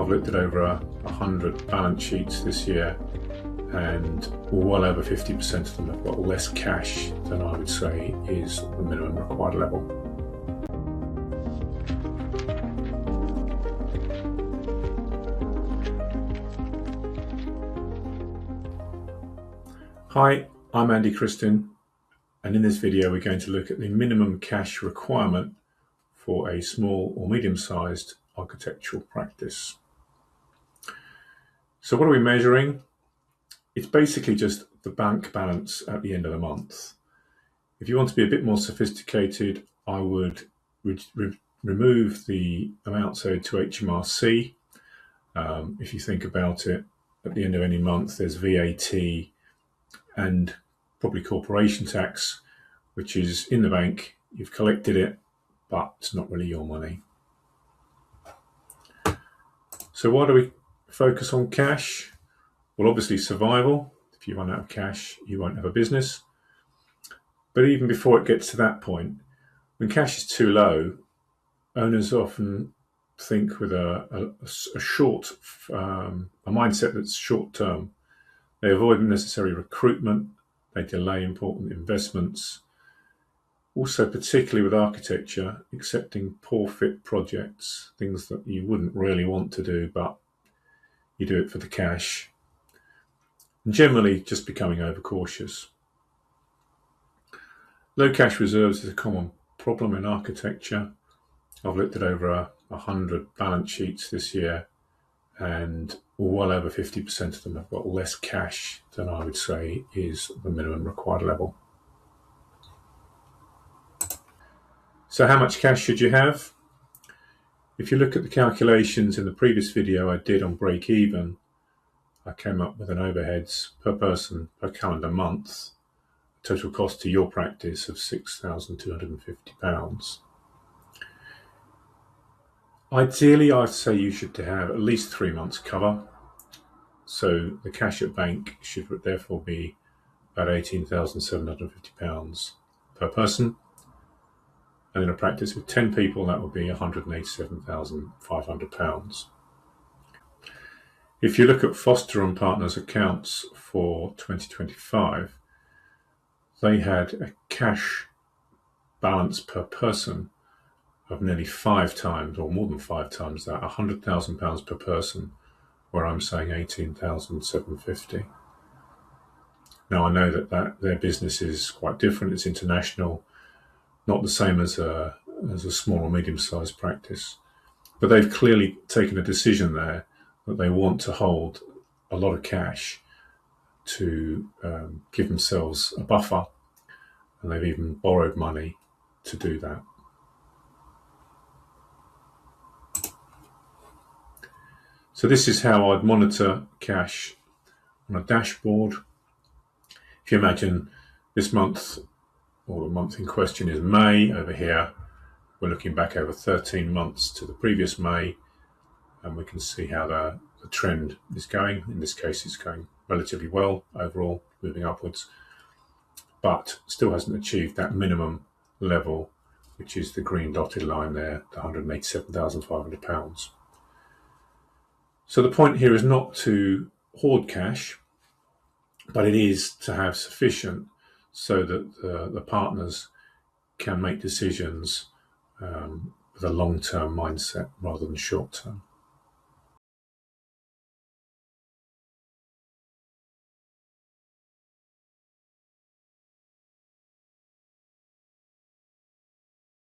looked at over 100 balance sheets this year, and well over 50% of them have got less cash than I would say is the minimum required level. Hi, I'm Andy Cristin, and in this video we're going to look at the minimum cash requirement for a small or medium-sized architectural practice. So what are we measuring? It's basically just the bank balance at the end of the month. If you want to be a bit more sophisticated, I would remove the amounts owed to HMRC. If you think about it, at the end of any month there's VAT and probably corporation tax, which is in the bank. You've collected it, but it's not really your money. So why do we focus on cash? Well, obviously survival. If you run out of cash, you won't have a business. But even before it gets to that point, when cash is too low, owners often think with a mindset that's short term. They avoid unnecessary recruitment, they delay important investments. Also, particularly with architecture, accepting poor fit projects, things that you wouldn't really want to do, but you do it for the cash. And generally just becoming overcautious. Low cash reserves is a common problem in architecture. I've looked at over 100 balance sheets this year, and well over 50% of them have got less cash than I would say is the minimum required level. So how much cash should you have? If you look at the calculations in the previous video I did on break even, I came up with an overheads per person per calendar month, total cost to your practice of £6,250. Ideally, I'd say you should have at least 3 months cover. So the cash at bank should therefore be about £18,750 per person. And in a practice with 10 people, that would be £187,500. If you look at Foster and Partners accounts for 2025, they had a cash balance per person of nearly 5 times, or more than 5 times that, £100,000 per person, where I'm saying 18,750. Now I know that their business is quite different, it's international, not the same as a small or medium-sized practice, but they've clearly taken a decision there that they want to hold a lot of cash to give themselves a buffer, and they've even borrowed money to do that. So this is how I'd monitor cash on a dashboard. If you imagine this month, or the month in question is May over here, we're looking back over 13 months to the previous May, and we can see how the trend is going. In this case, it's going relatively well overall, moving upwards, but still hasn't achieved that minimum level, which is the green dotted line there, the £187,500. So the point here is not to hoard cash, but it is to have sufficient so that the partners can make decisions with a long-term mindset rather than short-term.